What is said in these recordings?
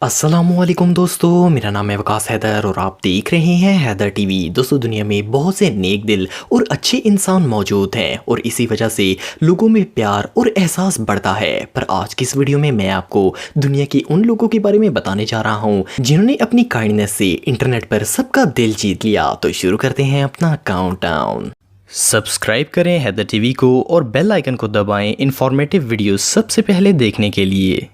अस्सलामुअलैकुम दोस्तों, मेरा नाम है वकास हैदर और आप देख रहे हैं हैदर टीवी। दोस्तों, दुनिया में बहुत से नेक दिल और अच्छे इंसान मौजूद हैं और इसी वजह से लोगों में प्यार और एहसास बढ़ता है। पर आज की इस वीडियो में मैं आपको दुनिया के उन लोगों के बारे में बताने जा रहा हूं जिन्होंने अपनी काइंडनेस से इंटरनेट पर सबका दिल जीत लिया। तो शुरू करते हैं अपना काउंटडाउन। सब्सक्राइब करें हैदर टीवी को और बेल आइकन को दबाएं इंफॉर्मेटिव वीडियो सबसे पहले देखने के लिए।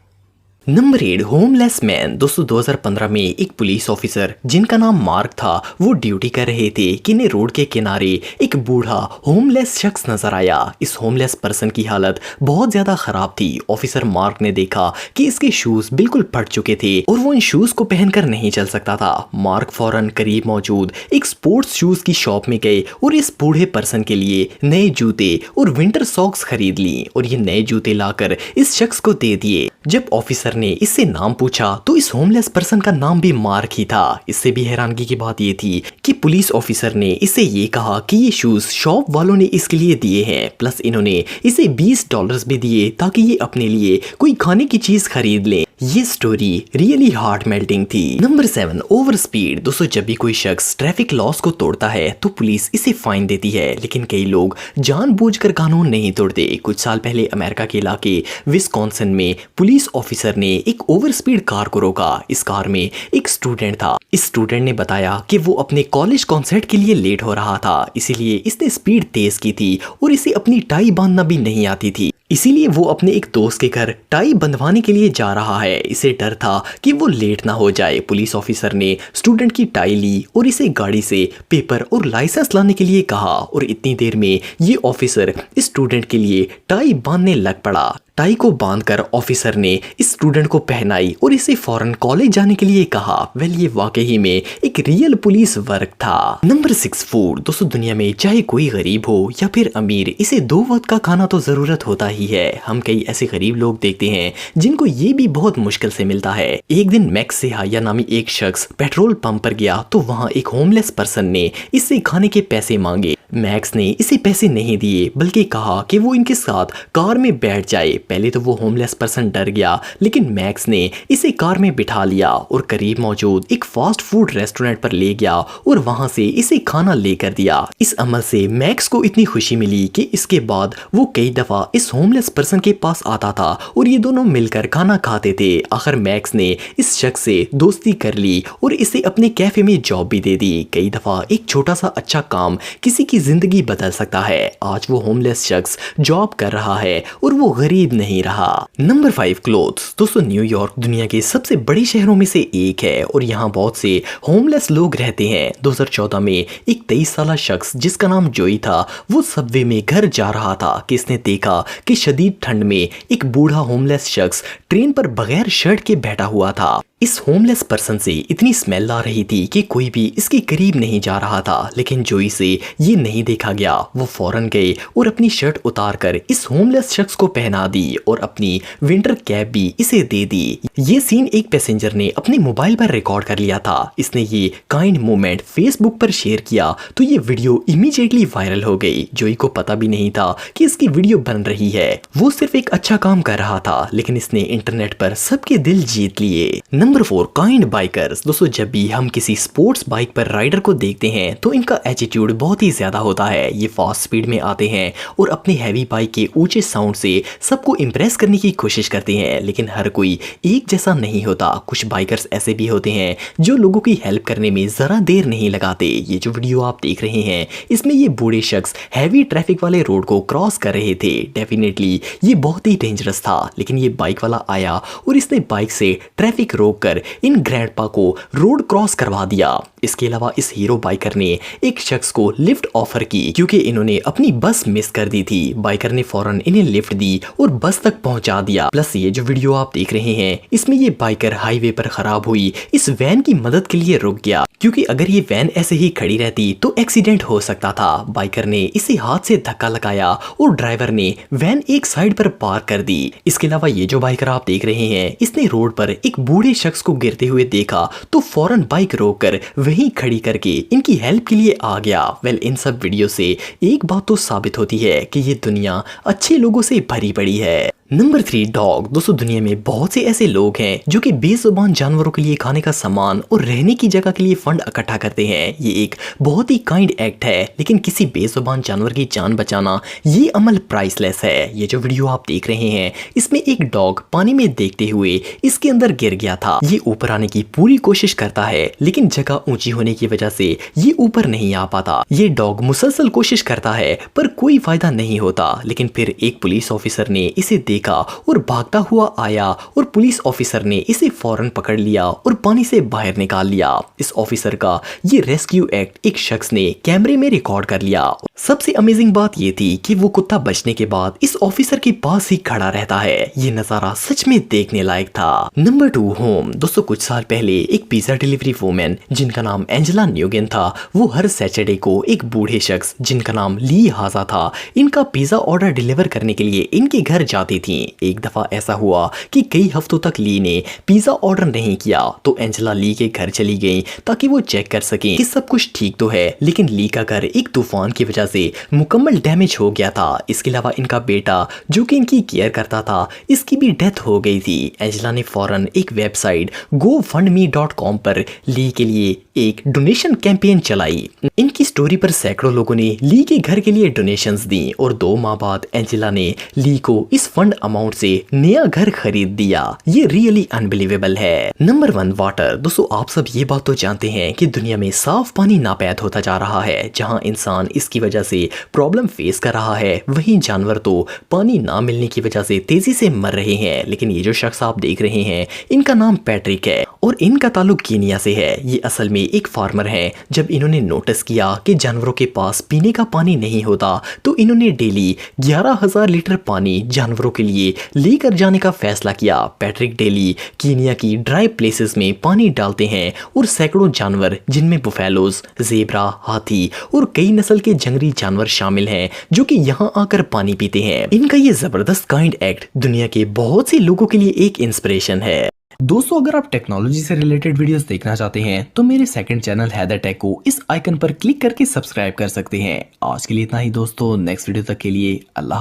Number 8, homeless man. दोस्तों, 2015 में एक पुलिस ऑफिसर जिनका नाम मार्क था, वो ड्यूटी कर रहे थे कि ने रोड के किनारे एक बूढ़ा होमलेस शख्स नजर आया। इस होमलेस पर्सन की हालत बहुत ज्यादा खराब थी। ऑफिसर मार्क ने देखा कि इसके शूज बिल्कुल फट चुके थे और वो इन शूज को पहनकर नहीं चल सकता था। मार्क फौरन करीब मौजूद एक स्पोर्ट्स शूज की शॉप में गए और इस बूढ़े पर्सन के लिए नए जूते और विंटर सॉक्स खरीद ली और ये नए जूते लाकर इस शख्स को दे दिए। जब ऑफिसर ने इससे नाम पूछा तो इस होमलेस पर्सन का नाम भी मार्क ही था। इससे भी हैरानगी की बात ये थी कि पुलिस ऑफिसर ने इससे ये कहा कि ये शूज शॉप वालों ने इसके लिए दिए हैं, प्लस इन्होंने इसे $20 भी दिए ताकि ये अपने लिए कोई खाने की चीज खरीद ले। ये स्टोरी रियली हार्ट मेल्टिंग थी। Number 7, over speed. दोस्तों, जब भी कोई शख्स ट्रैफिक लॉस को तोड़ता है तो पुलिस इसे फाइन देती है, लेकिन कई लोग जानबूझकर कानून नहीं तोड़ते। कुछ साल पहले अमेरिका के इलाके विस्कॉन्सिन में पुलिस ऑफिसर ने एक ओवर स्पीड कार को रोका। इस कार में एक स्टूडेंट था। इस स्टूडेंट ने बताया कि वो अपने कॉलेज कॉन्सर्ट के लिए लेट हो रहा था, इसीलिए इसने स्पीड तेज की थी और इसे अपनी टाई बांधना भी नहीं आती थी। इसीलिए वो अपने एक दोस्त के घर टाई बंधवाने के लिए जा रहा है। इसे डर था कि वो लेट ना हो जाए। पुलिस ऑफिसर ने स्टूडेंट की टाई ली और इसे गाड़ी से पेपर और लाइसेंस लाने के लिए कहा और इतनी देर में ये ऑफिसर इस स्टूडेंट के लिए टाई बांधने लग पड़ा। टाई को बांधकर ऑफिसर ने इस स्टूडेंट को पहनाई और इसे फौरन कॉलेज जाने के लिए कहा। वेल, ये वाकई में एक रियल पुलिस वर्क था। Number 6, food. दोस्तों, दुनिया में चाहे कोई गरीब हो या फिर अमीर, इसे 2 वक्त का खाना तो जरूरत होता ही है। हम कई ऐसे गरीब लोग देखते हैं जिनको ये भी बहुत मुश्किल से मिलता है। एक दिन मैक्स सेहाया नामी एक शख्स पेट्रोल पंप पर गया तो वहाँ एक होमलेस पर्सन ने इससे खाने के पैसे मांगे। मैक्स ने इसे पैसे नहीं दिए बल्कि कहा कि वो इनके साथ कार में बैठ जाए। पहले तो वो होमलेस पर्सन डर गया, लेकिन मैक्स ने इसे कार में बिठा लिया और करीब मौजूद एक फास्ट फूड रेस्टोरेंट पर ले गया और वहां से इसे खाना लेकर दिया। इस अमल से मैक्स को इतनी खुशी मिली कि इसके बाद वो कई दफा इस होमलेस पर्सन के पास आता था और ये दोनों मिलकर खाना खाते थे। आखिर मैक्स ने इस शख्स से दोस्ती कर ली और इसे अपने कैफे में जॉब भी दे दी। कई दफा एक छोटा सा अच्छा काम किसी की जिंदगी बदल सकता है। आज वो होमलेस शख्स जॉब कर रहा है और वो गरीब नहीं रहा। Number 5, clothes. दोस्तों, न्यूयॉर्क दुनिया के सबसे बड़े शहरों में से एक है और यहाँ बहुत से होमलेस लोग रहते हैं। 2014 में एक 23 साल शख्स जिसका नाम जोई था, वो सबवे में घर जा रहा था कि इसने देखा कि शदीद ठंड में एक बूढ़ा होमलेस शख्स ट्रेन पर बगैर शर्ट के बैठा हुआ था। इस होमलेस पर्सन से इतनी स्मेल आ रही थी कि कोई भी इसके करीब नहीं जा रहा था, लेकिन जोई से ये नहीं देखा गया। वो फौरन गए और अपनी शर्ट उतारकर इस होमलेस शख्स को पहना दी और अपनी विंटर कैप भी इसे दे दी। ये सीन एक पैसेंजर ने अपने मोबाइल पर रिकॉर्ड कर लिया था। इसने ये काइंड मोमेंट फेसबुक पर शेयर किया तो ये वीडियो इमीडिएटली वायरल हो गई। जोई को पता भी नहीं था कि इसकी वीडियो बन रही है। वो सिर्फ एक अच्छा काम कर रहा था, लेकिन इसने इंटरनेट पर सबके दिल जीत लिए। Number 4, kind bikers. दोस्तों, जब भी हम किसी स्पोर्ट्स बाइक पर राइडर को देखते हैं तो इनका एटीट्यूड बहुत ही ज्यादा होता है। ये फास्ट स्पीड में आते हैं और अपनी हैवी बाइक के ऊंचे साउंड से सबको इंप्रेस करने की कोशिश करते हैं, लेकिन हर कोई एक जैसा नहीं होता। कुछ बाइकर्स ऐसे भी होते हैं जो लोगों की हेल्प करने में जरा देर नहीं लगाते। ये जो वीडियो आप देख रहे हैं, इसमें ये बूढ़े शख्स हैवी ट्रैफिक वाले रोड को क्रॉस कर रहे थे। डेफिनेटली ये बहुत ही डेंजरस था, लेकिन ये बाइक वाला आया और इसने बाइक से ट्रैफिक रोक कर इन ग्रैंडपा को रोड क्रॉस करवा दिया। इसके अलावा इस हीरो बाइकर ने एक शख्स को लिफ्ट ऑफर की क्योंकि इन्होंने अपनी बस मिस कर दी थी। बाइकर ने फौरन इन्हें लिफ्ट दी और बस तक पहुंचा दिया। प्लस ये जो वीडियो आप देख रहे हैं, इसमें ये बाइकर हाईवे पर खराब हुई इस वैन की मदद के लिए रुक गया, क्योंकि अगर ये वैन ऐसे ही खड़ी रहती तो एक्सीडेंट हो सकता था। बाइकर ने इसे हाथ से धक्का लगाया और ड्राइवर ने वैन एक साइड पर पार्क कर दी। इसके अलावा ये जो बाइकर आप देख रहे हैं, इसने रोड पर एक बूढ़े शख्स को गिरते हुए देखा तो फौरन बाइक रोककर वहीं खड़ी करके इनकी हेल्प के लिए आ गया। वेल, इन सब वीडियो से एक बात तो साबित होती है कि ये दुनिया अच्छे लोगों से भरी पड़ी है। Number 3 dog. दोस्तों दुनिया में बहुत से ऐसे लोग हैं जो कि बेजुबान जानवरों के लिए खाने का सामान और रहने की जगह के लिए फंड इकट्ठा करते हैं। ये एक बहुत ही काइंड एक्ट है, लेकिन किसी बेजुबान जानवर की जान बचाना ये अमल प्राइसलेस है। ये जो वीडियो आप देख रहे हैं इसमें एक डॉग पानी में देखते हुए इसके अंदर गिर गया था। ये ऊपर आने की पूरी कोशिश करता है, लेकिन जगह ऊंची होने की वजह से ये ऊपर नहीं आ पाता। ये डॉग मुसलसल कोशिश करता है पर कोई फायदा नहीं होता। लेकिन फिर एक पुलिस ऑफिसर ने इसे देखा और भागता हुआ आया और पुलिस ऑफिसर ने इसे फौरन पकड़ लिया और पानी से बाहर निकाल लिया। इस ऑफिसर का ये रेस्क्यू एक्ट एक शख्स ने कैमरे में रिकॉर्ड कर लिया। सबसे अमेजिंग बात ये थी कि वो कुत्ता बचने के बाद इस ऑफिसर के पास ही खड़ा रहता है। ये नजारा सच में देखने लायक था। Number 2 home. दोस्तों कुछ साल पहले एक पिज्जा डिलीवरी वूमेन जिनका नाम एंजेला न्यूगेन था, वो हर सैटरडे को एक बूढ़े शख्स जिनका नाम ली हाजा था इनका पिज्जा ऑर्डर डिलीवर करने के लिए इनके घर जाती थी। एक दफा ऐसा हुआ कि कई हफ्तों तक ली ने पिज्जा ऑर्डर नहीं किया, तो एंजेला ली के घर चली गई ताकि वो चेक कर सके कि सब कुछ ठीक तो है। लेकिन ली का घर एक तूफान की वजह से मुकम्मल डैमेज हो गया था। इसके अलावा इनका बेटा जो कि इनकी केयर करता था, इसकी भी डेथ हो गई थी। एंजेला ने फौरन एक वेबसाइट gofundme.com पर ली के लिए एक डोनेशन कैंपेन चलाई। इनकी स्टोरी पर सैकड़ों लोगों ने ली के घर के लिए डोनेशंस दी और 2 माह बाद एंजेला ने ली को इस फंड अमाउंट से नया घर खरीद दिया। ये रियली अनबिलीवेबल है। Number 1 water. दोस्तों आप सब ये बात तो जानते हैं कि दुनिया में साफ पानी नापैद होता जा रहा है। जहां इंसान इसकी वजह से प्रॉब्लम फेस कर रहा है, वहीं जानवर तो पानी ना मिलने की वजह से तेजी से मर रहे हैं। लेकिन ये जो शख्स आप देख रहे हैं इनका नाम पैट्रिक है और इनका ताल्लुक कीनिया से है। ये असल में एक फार्मर है। जब इन्होंने नोटिस किया कि जानवरों के पास पीने का पानी नहीं होता, तो इन्होंने डेली 11,000 लीटर पानी जानवरों के लिए लेकर जाने का फैसला किया। पैट्रिक डेली कीनिया की ड्राई प्लेसेस में पानी डालते हैं और सैकड़ों जानवर जिनमें बुफेलोज, जेब्रा, हाथी और कई नस्ल के जंगली जानवर शामिल हैं जो कि यहाँ आकर पानी पीते हैं। इनका ये जबरदस्त काइंड एक्ट दुनिया के बहुत से लोगों के लिए एक इंस्पिरेशन है। दोस्तों अगर आप टेक्नोलॉजी से रिलेटेड वीडियोस देखना चाहते हैं तो मेरे सेकंड चैनल हैदर टेक को इस आइकन पर क्लिक करके सब्सक्राइब कर सकते हैं। आज के लिए इतना ही दोस्तों, नेक्स्ट वीडियो तक के लिए अल्लाह।